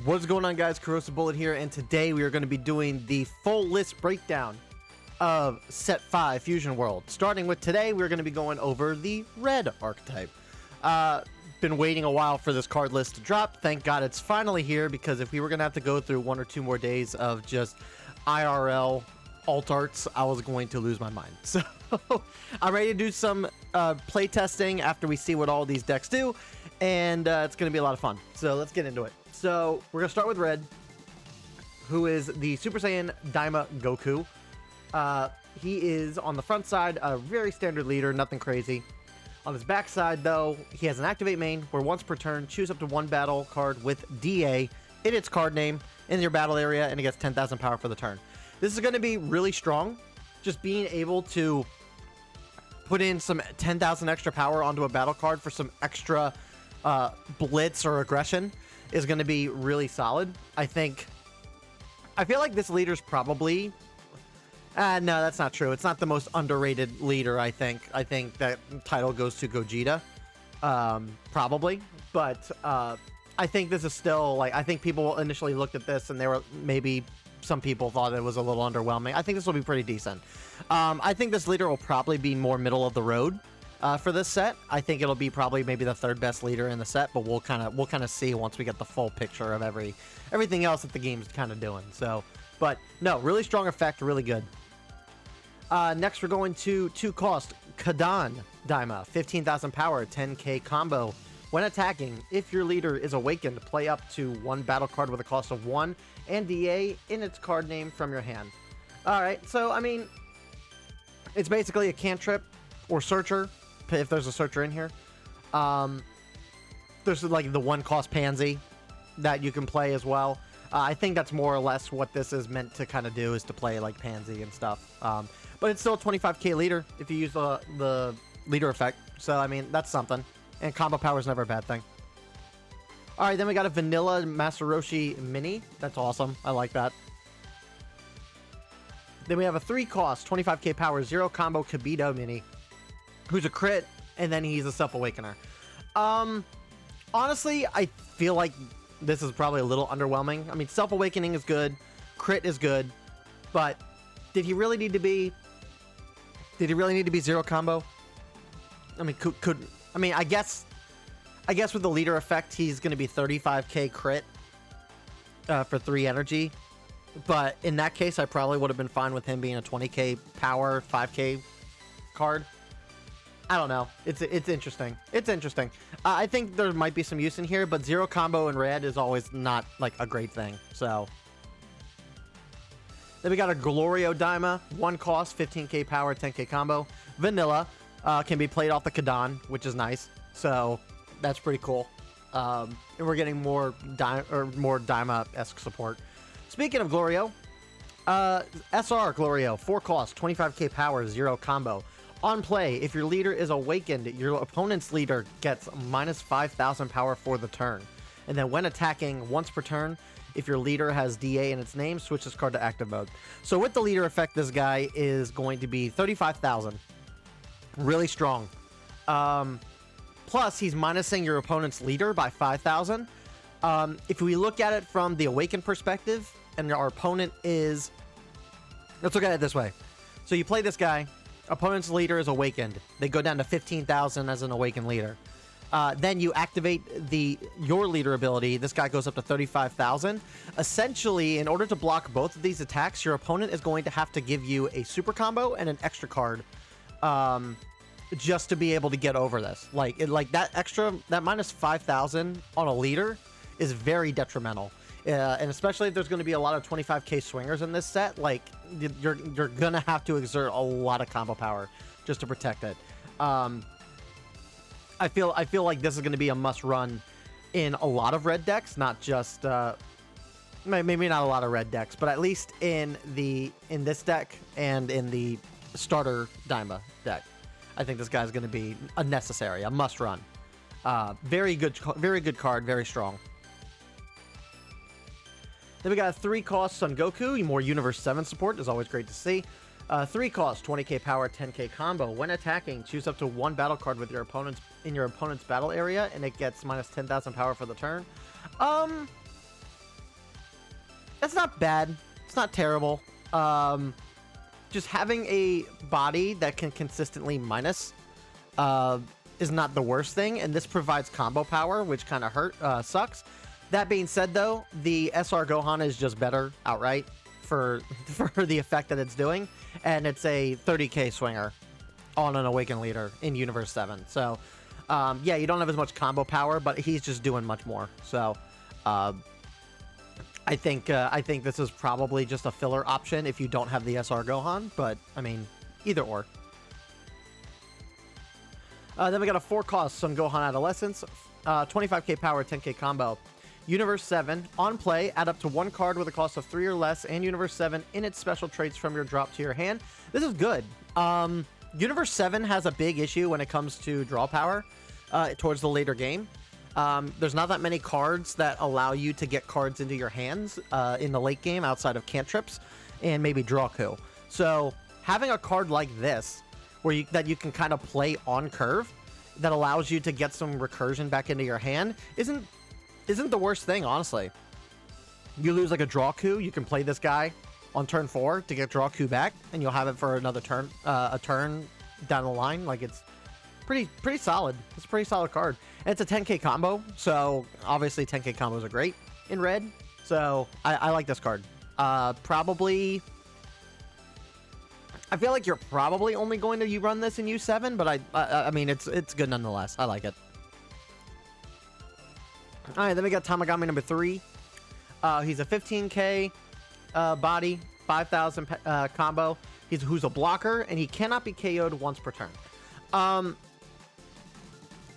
What's going on, guys? Corrosive Bullet here, and today we are going to be doing the full list breakdown of Set 5 Fusion World. Starting with today, we're going to be going over the red archetype. Been waiting a while for this card list to drop. Thank God it's finally here, because if we were going to have to go through 1 or 2 more days of just IRL alt arts, I was going to lose my mind. So I'm ready to do some play testing after we see what all these decks do, and it's going to be a lot of fun. So let's get into it. So we're going to start with red, who is the Super Saiyan Daima Goku. He is on the front side a very standard leader, nothing crazy. On his back side, though, he has an activate main where once per turn, choose up to 1 battle card with DA in its card name in your battle area, and it gets 10,000 power for the turn. This is going to be really strong. Just being able to put in some 10,000 extra power onto a battle card for some extra blitz or aggression is going to be really solid. I feel like this leader's probably... no, that's not true. It's not the most underrated leader, I think. I think that title goes to Gogeta. Probably. But I think this is still, like, I think people initially looked at this and they were, maybe some people thought it was a little underwhelming. I think this will be pretty decent. I think this leader will probably be more middle of the road for this set. I think it'll be probably maybe the 3rd best leader in the set, but we'll kind of see once we get the full picture of everything else that the game's kind of doing. So, but no, really strong effect, really good. Next, we're going to 2 cost Kadan Daima, 15,000 power, 10k combo. When attacking, if your leader is awakened, play up to 1 battle card with a cost of 1 and DA in its card name from your hand. Alright, so I mean, it's basically a cantrip or searcher, if there's a searcher in here. There's like the 1 cost pansy that you can play as well. I think that's more or less what this is meant to kind of do, is to play like pansy and stuff. But it's still a 25k leader if you use the leader effect. So, I mean, that's something. And combo power is never a bad thing. Alright, then we got a vanilla Master Roshi Mini. That's awesome. I like that. Then we have a 3 cost, 25k power, 0 combo Kibito Mini, who's a crit, and then he's a Self-Awakener. Honestly, I feel like this is probably a little underwhelming. I mean, Self-Awakening is good, crit is good, but did he really need to be 0 combo? I mean, I guess with the leader effect, he's going to be 35k crit for 3 energy. But in that case, I probably would have been fine with him being a 20k power, 5k card. I don't know. It's interesting. It's interesting. I think there might be some use in here, but 0 combo in red is always not like a great thing. So then we got a Glorio Daima, 1 cost, 15k power, 10k combo. Vanilla, can be played off the Kadan, which is nice. So that's pretty cool. And we're getting more Daima-esque support. Speaking of Glorio, SR Glorio, 4 cost, 25k power, 0 combo. On play, if your leader is awakened, your opponent's leader gets minus 5,000 power for the turn. And then when attacking, once per turn, if your leader has DA in its name, switch this card to active mode. So with the leader effect, this guy is going to be 35,000. Really strong. Plus, he's minusing your opponent's leader by 5,000. If we look at it from the awakened perspective, and our opponent is... Let's look at it this way. So you play this guy, opponent's leader is awakened. They go down to 15,000 as an awakened leader. Then you activate your leader ability. This guy goes up to 35,000. Essentially, in order to block both of these attacks, your opponent is going to have to give you a super combo and an extra card, just to be able to get over this. Like that minus 5,000 on a leader is very detrimental. And especially if there's going to be a lot of 25k swingers in this set, like you're going to have to exert a lot of combo power just to protect it. I feel like this is going to be a must run in a lot of red decks, not just maybe not a lot of red decks, but at least in this deck and in the starter Daima deck. I think this guy's going to be a must run. Very good card, very strong. Then we got 3 costs on Goku, more Universe 7 support is always great to see. 3 costs, 20k power, 10k combo. When attacking, choose up to 1 battle card with your opponent's battle area, and it gets minus 10,000 power for the turn. That's not bad. It's not terrible. Just having a body that can consistently minus is not the worst thing, and this provides combo power, which kind of sucks. That being said, though, the SR Gohan is just better outright for the effect that it's doing, and it's a 30k swinger on an Awakened Leader in Universe 7. So, yeah, you don't have as much combo power, but he's just doing much more. So, I think this is probably just a filler option if you don't have the SR Gohan, but I mean, either or. Then we got a 4-cost Son Gohan Adolescence, 25k power, 10k combo. Universe 7, on play, add up to 1 card with a cost of 3 or less, and Universe 7 in its special traits from your drop to your hand. This is good. Universe 7 has a big issue when it comes to draw power towards the later game. There's not that many cards that allow you to get cards into your hands in the late game outside of cantrips and maybe Drawku. So having a card like this, where that you can kind of play on curve, that allows you to get some recursion back into your hand, isn't the worst thing, honestly. You lose like a Drawku, you can play this guy on turn 4 to get Drawku back, and you'll have it for another turn, a turn down the line. Like, it's pretty solid. It's a pretty solid card. And it's a 10k combo, so obviously 10k combos are great in red. So I like this card. Probably, I feel like you're probably only going to run this in U7, but I mean, it's good nonetheless. I like it. All right, then we got Tamagami number 3. He's a 15k body, 5,000 combo. Who's a blocker, and he cannot be KO'd once per turn.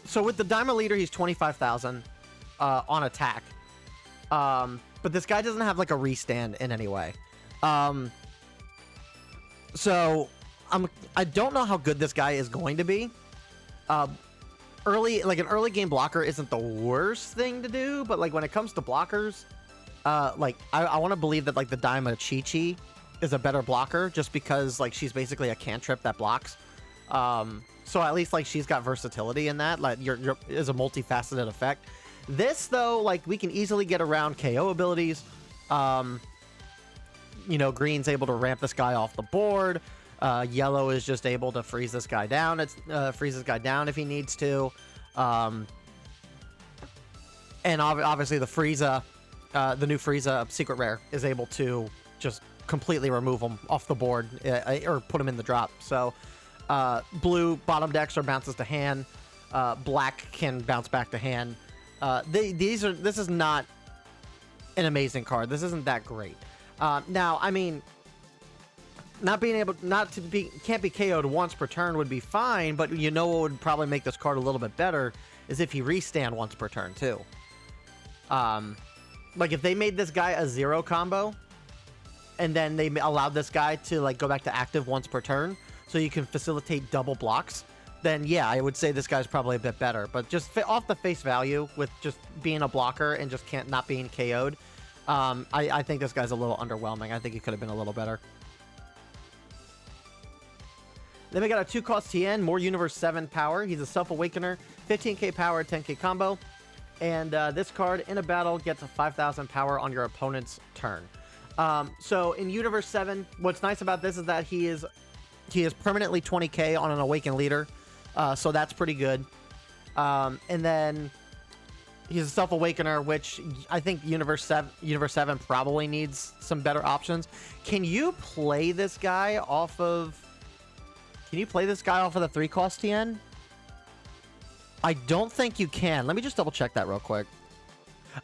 So with the Daima leader, he's 25,000 on attack. But this guy doesn't have like a restand in any way. So I don't know how good this guy is going to be. An early game blocker isn't the worst thing to do, but like when it comes to blockers, like I want to believe that like the Daima Chi-Chi is a better blocker just because like she's basically a cantrip that blocks. So at least like she's got versatility in that, like is a multifaceted effect. This though, like we can easily get around KO abilities. You know, green's able to ramp this guy off the board. Yellow is just able to freeze this guy down. Freeze this guy down if he needs to. And obviously the Frieza, the new Frieza Secret Rare is able to just completely remove him off the board or put him in the drop. So blue bottom decks are bounces to hand. Black can bounce back to hand. This is not an amazing card. This isn't that great. Now, I mean, can't be KO'd once per turn would be fine, but you know what would probably make this card a little bit better is if he restand once per turn too. Like if they made this guy a 0 combo, and then they allowed this guy to like go back to active once per turn, so you can facilitate double blocks, then yeah, I would say this guy's probably a bit better. But just off the face value, with just being a blocker and just not being KO'd, I think this guy's a little underwhelming. I think he could have been a little better. Then we got a 2-cost TN, more Universe 7 power. He's a Self-Awakener, 15k power, 10k combo. And this card, in a battle, gets a 5,000 power on your opponent's turn. So in Universe 7, what's nice about this is that he is permanently 20k on an Awakened Leader. So that's pretty good. And then he's a Self-Awakener, which I think Universe 7 probably needs some better options. Can you play this guy off of the 3-cost TN? I don't think you can. Let me just double check that real quick.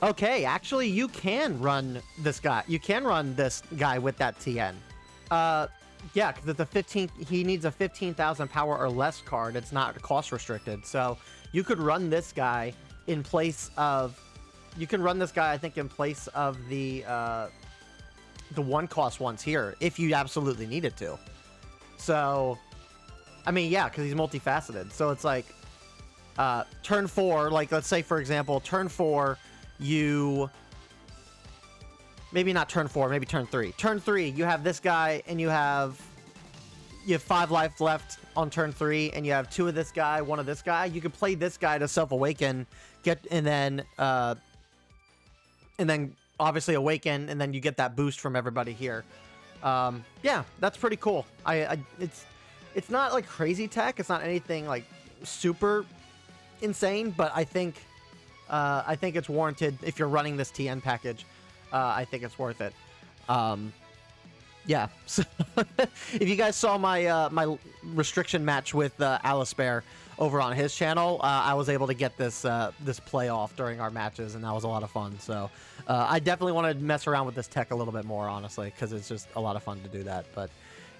Okay, actually you can run this guy. You can run this guy with that TN. Yeah, because he needs a 15,000 power or less card. It's not cost restricted. So you could run this guy in place of, I think, in place of the 1-cost ones here, if you absolutely needed to. So, I mean, yeah, because he's multifaceted. So it's like, turn 4, like let's say for example, turn 4, maybe not turn 4, maybe turn 3. Turn 3, you have this guy, and you have 5 life left on turn 3, and you have 2 of this guy, 1 of this guy. You could play this guy to Self-Awaken, and then obviously awaken, and then you get that boost from everybody here. Yeah, that's pretty cool. It's not like crazy tech. It's not anything like super insane, but I think it's warranted if you're running this TN package. I think it's worth it. Yeah. So if you guys saw my my restriction match with Alice Bear over on his channel, I was able to get this this play off during our matches, and that was a lot of fun. So I definitely want to mess around with this tech a little bit more, honestly, because it's just a lot of fun to do that. But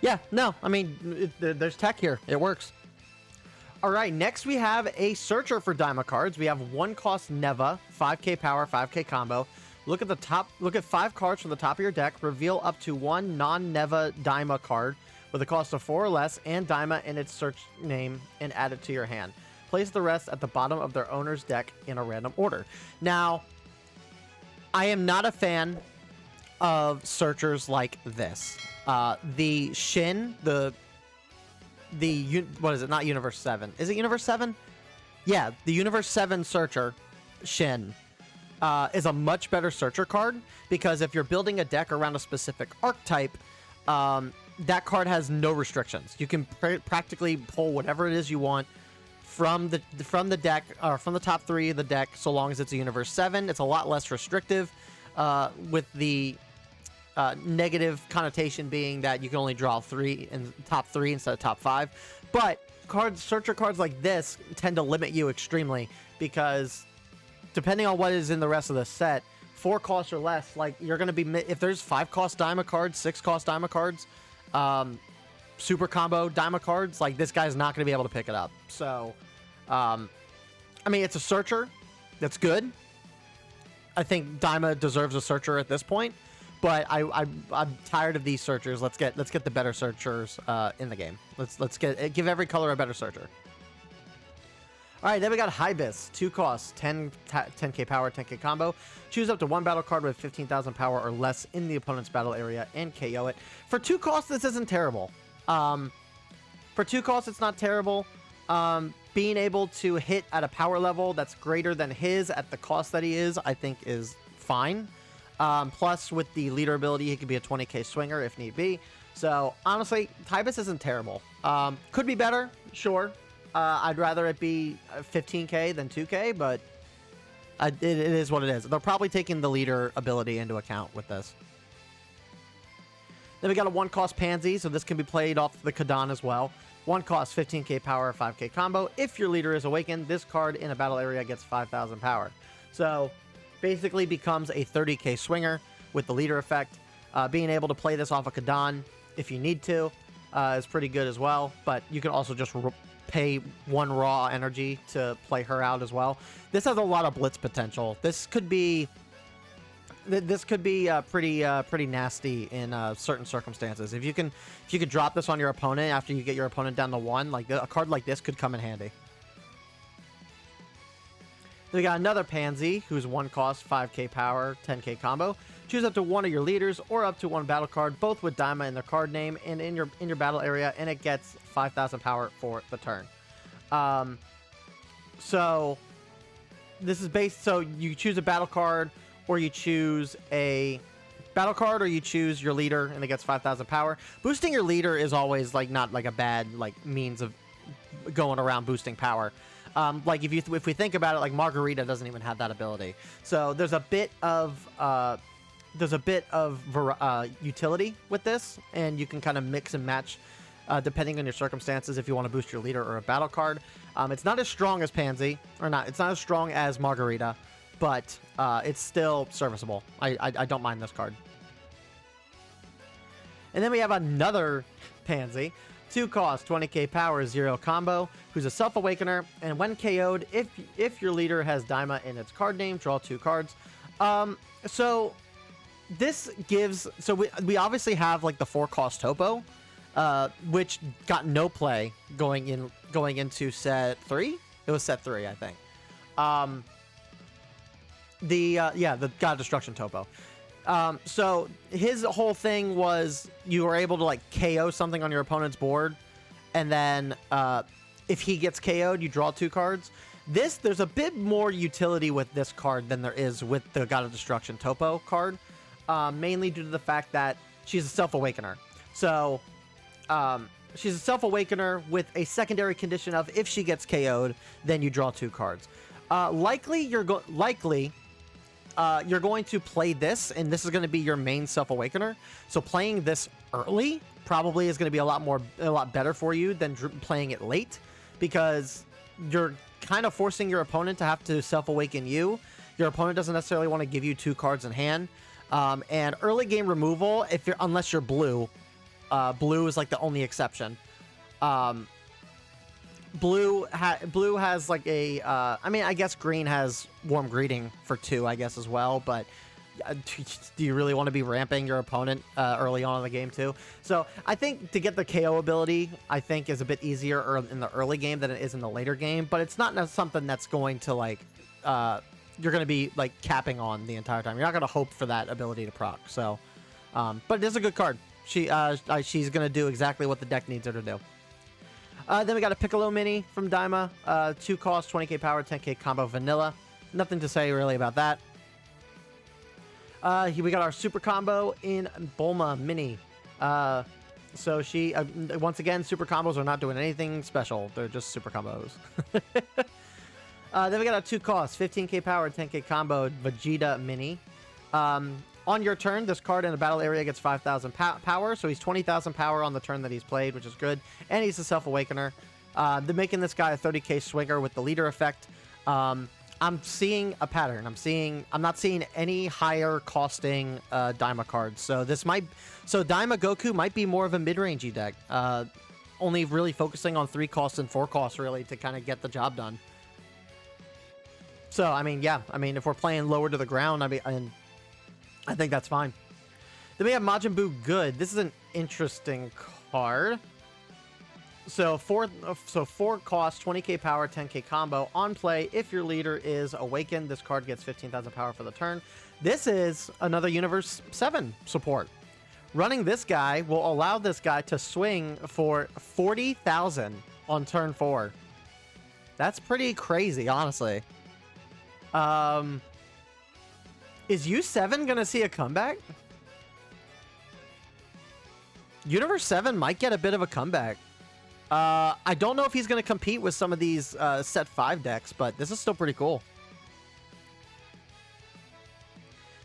yeah, no, I mean, there's tech here. It works. All right, next we have a searcher for Daima cards. We have 1 cost Neva, 5k power, 5k combo. Look at the top. Look at 5 cards from the top of your deck. Reveal up to 1 non-Neva Daima card with a cost of 4 or less and Daima in its search name, and add it to your hand. Place the rest at the bottom of their owner's deck in a random order. Now, I am not a fan of searchers like this. The Shin, the what is it? Not Universe 7. Is it Universe 7? Yeah, the Universe 7 searcher, Shin, is a much better searcher card, because if you're building a deck around a specific archetype, that card has no restrictions. You can practically pull whatever it is you want from the deck, or from the top 3 of the deck, so long as it's a Universe 7. It's a lot less restrictive, with the negative connotation being that you can only draw 3 in top 3 instead of top 5. But searcher cards like this tend to limit you extremely, because depending on what is in the rest of the set, 4 costs or less, like, you're going to be, if there's 5 cost Daima cards, 6 cost Daima cards, super combo Daima cards, like, this guy's not going to be able to pick it up. So, I mean, it's a searcher. That's good. I think Daima deserves a searcher at this point, but I'm tired of these searchers. Let's get the better searchers in the game. Let's give every color a better searcher. All right, then we got Hibis, 2 costs, 10k power, 10k combo. Choose up to 1 battle card with 15,000 power or less in the opponent's battle area and KO it. For 2 costs, this isn't terrible. For 2 costs, it's not terrible. Being able to hit at a power level that's greater than his at the cost that he is, I think is fine. Plus, with the leader ability, he could be a 20k swinger if need be. So, honestly, Hibis isn't terrible. Could be better, sure. I'd rather it be 15k than 2k, but it is what it is. They're probably taking the leader ability into account with this. Then we got a 1 cost Pansy, so this can be played off the Kadan as well. 1 cost, 15k power, 5k combo. If your leader is awakened, this card in a battle area gets 5,000 power. So, basically becomes a 30k swinger with the leader effect. Being able to play this off of Kadan if you need to is pretty good as well, but you can also just pay 1 raw energy to play her out as well. This has a lot of blitz potential. This could be pretty nasty in certain circumstances. If you could drop this on your opponent after you get your opponent down to 1, like a card like this could come in handy. Then we got another Pansy, who's 1 cost, 5k power, 10k combo. Choose up to 1 of your leaders or up to 1 battle card, both with Daima in their card name and in your battle area, and it gets 5,000 power for the turn. So this is based, so you choose a battle card, or you choose a battle card, or you choose your leader, and it gets 5,000 power. Boosting your leader is always like not like a bad like means of going around boosting power. Like if we think about it, like Margarita doesn't even have that ability. So there's a bit of utility with this, and you can kind of mix and match depending on your circumstances if you want to boost your leader or a battle card. It's not as strong as Pansy, it's not as strong as Margarita, but it's still serviceable. I don't mind this card. And then we have another Pansy. 2 cost, 20k power, 0 combo, who's a Self-Awakener, and when KO'd, if your leader has Daima in its card name, draw 2 cards. So this gives, so we obviously have like the 4 cost Topo, which got no play going into set 3. It was set 3, I think. The God Destruction Topo. So his whole thing was you were able to like KO something on your opponent's board, and then if he gets KO'd, you draw 2 cards. There's a bit more utility with this card than there is with the God of Destruction Topo card, mainly due to the fact that she's a Self-Awakener. So, she's a Self-Awakener with a secondary condition of if she gets KO'd, then you draw 2 cards. Likely you're going to play this, and this is going to be your main Self-Awakener. So playing this early probably is going to be a lot better for you than playing it late, because you're kind of forcing your opponent to have to Self-Awaken you. Your opponent doesn't necessarily want to give you 2 cards in hand. And early game removal, unless you're blue, blue is like the only exception. Blue has like a, I mean, I guess green has Warm Greeting for 2, I guess, as well, but do you really want to be ramping your opponent early on in the game too? So I think to get the KO ability, I think is a bit easier in the early game than it is in the later game, but it's not something that's going to like, you're going to be like capping on the entire time. You're not going to hope for that ability to proc. So, but it is a good card. She's going to do exactly what the deck needs her to do. Then we got a Piccolo Mini from Daima. 2 cost, 20k power, 10k combo vanilla. Nothing to say really about that. We got our super combo in Bulma Mini. So she, once again, super combos are not doing anything special. They're just super combos. Then we got a 2 cost, 15k power, 10k combo Vegeta Mini. On your turn, this card in the battle area gets 5,000 power, so he's 20,000 power on the turn that he's played, which is good. And he's a Self-Awakener. They're making this guy a 30k swinger with the leader effect. I'm seeing a pattern. I'm not seeing any higher costing Daima cards. So Daima Goku might be more of a mid-rangey deck. Only really focusing on 3 costs and 4 costs really to kind of get the job done. So I mean, yeah, if we're playing lower to the ground, I think that's fine. Then we have Majin Buu Good. This is an interesting card. So 4 cost, 20k power, 10k combo. On play, if your leader is awakened, this card gets 15,000 power for the turn. This is another Universe 7 support. Running this guy will allow this guy to swing for 40,000 on turn 4. That's pretty crazy, honestly. Is U7 gonna see a comeback? Universe 7 might get a bit of a comeback. I don't know if he's gonna compete with some of these set 5 decks, but this is still pretty cool.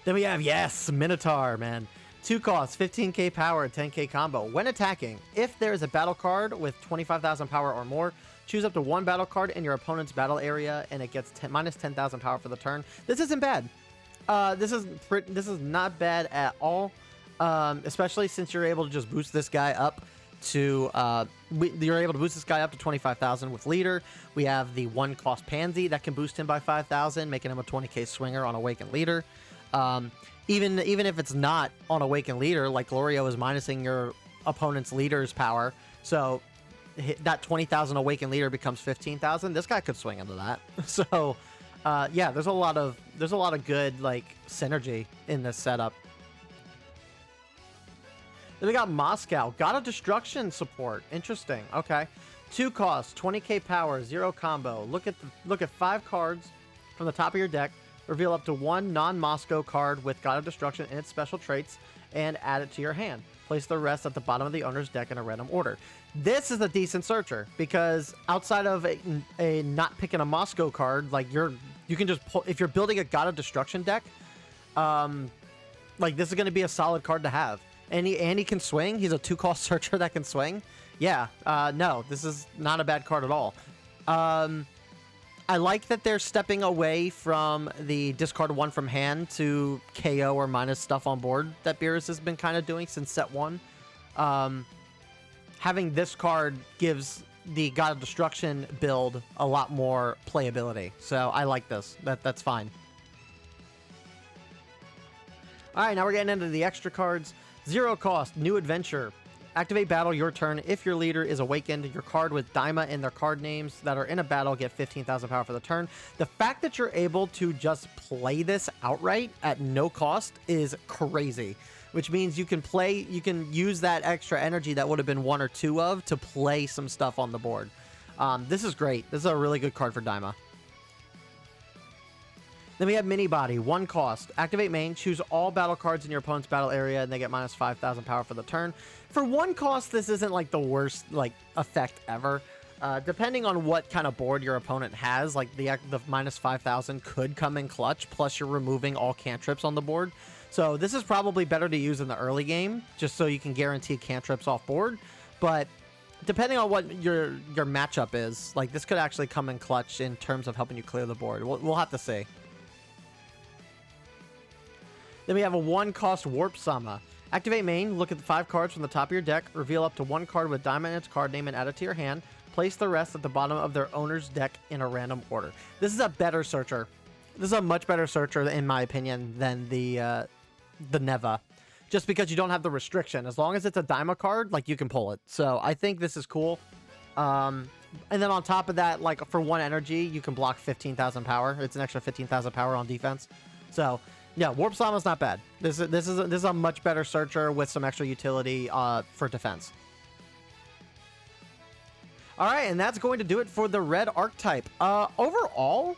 Then we have, yes, Minotaur, man. 2 costs, 15k power, 10k combo. When attacking, if there is a battle card with 25,000 power or more, choose up to 1 battle card in your opponent's battle area, and it gets minus 10,000 power for the turn. This isn't bad. This is not bad at all, especially since you're able to just boost this guy up to you're able to boost this guy up to 25,000 with leader. We have the 1 cost Pansy that can boost him by 5,000, making him a 20k swinger on Awakened Leader. Even if it's not on Awakened Leader, like Glorio is minusing your opponent's leader's power, so that 20,000 Awakened Leader becomes 15,000. This guy could swing into that. So yeah, there's a lot of good like synergy in this setup. Then we got Moscow, God of Destruction support. Interesting. Okay, 2 costs, 20k power, 0 combo. Look at 5 cards from the top of your deck. Reveal up to 1 non-Moscow card with God of Destruction and its special traits, and add it to your hand. Place the rest at the bottom of the owner's deck in a random order. This is a decent searcher because outside of a not picking a Moscow card, like you can just pull, if you're building a God of Destruction deck, like this is going to be a solid card to have. And he can swing. He's a 2-cost searcher that can swing. Yeah, no, this is not a bad card at all. I like that they're stepping away from the discard 1 from hand to KO or minus stuff on board that Beerus has been kind of doing since set 1. Having this card gives the God of Destruction build a lot more playability. So I like this. That's fine. All right, now we're getting into the extra cards. 0 cost, New Adventure. Activate battle your turn. If your leader is awakened, your card with Daima in their card names that are in a battle get 15,000 power for the turn. The fact that you're able to just play this outright at no cost is crazy, which means you can use that extra energy that would have been 1 or 2 of to play some stuff on the board. This is great. This is a really good card for Daima. Then we have Mini Body, 1 cost. Activate main, choose all battle cards in your opponent's battle area, and they get minus 5,000 power for the turn. For 1 cost, this isn't like the worst like effect ever. Depending on what kind of board your opponent has, like the minus 5,000 could come in clutch, plus you're removing all cantrips on the board. So this is probably better to use in the early game, just so you can guarantee cantrips off board. But depending on what your matchup is, like this could actually come in clutch in terms of helping you clear the board. We'll have to see. Then we have a 1 cost Warp Sama. Activate main, look at the 5 cards from the top of your deck, reveal up to 1 card with Daima in its card name and add it to your hand. Place the rest at the bottom of their owner's deck in a random order. This is a better searcher. This is a much better searcher, in my opinion, than the Neva. Just because you don't have the restriction. As long as it's a Daima card, like, you can pull it. So, I think this is cool. And then on top of that, like, for 1 energy, you can block 15,000 power. It's an extra 15,000 power on defense. So, yeah, Warp Sama's not bad. This is a much better searcher with some extra utility for defense. All right, and that's going to do it for the red archetype. Overall,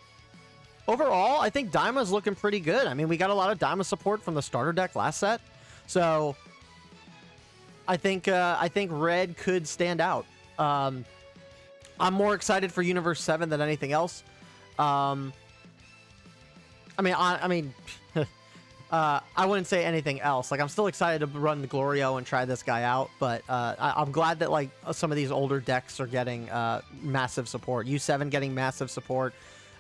I think Daima's looking pretty good. I mean, we got a lot of Daima support from the starter deck last set, so I think red could stand out. I'm more excited for Universe 7 than anything else. I wouldn't say anything else. Like, I'm still excited to run the Glorio and try this guy out, but I'm glad that like some of these older decks are getting massive support. U7 getting massive support.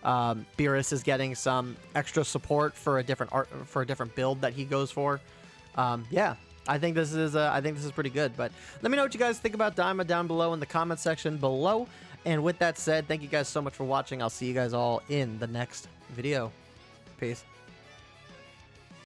Beerus is getting some extra support for a different build that he goes for. Yeah, I think this is pretty good. But let me know what you guys think about Daima down below in the comment section below. And with that said, thank you guys so much for watching. I'll see you guys all in the next video. Peace.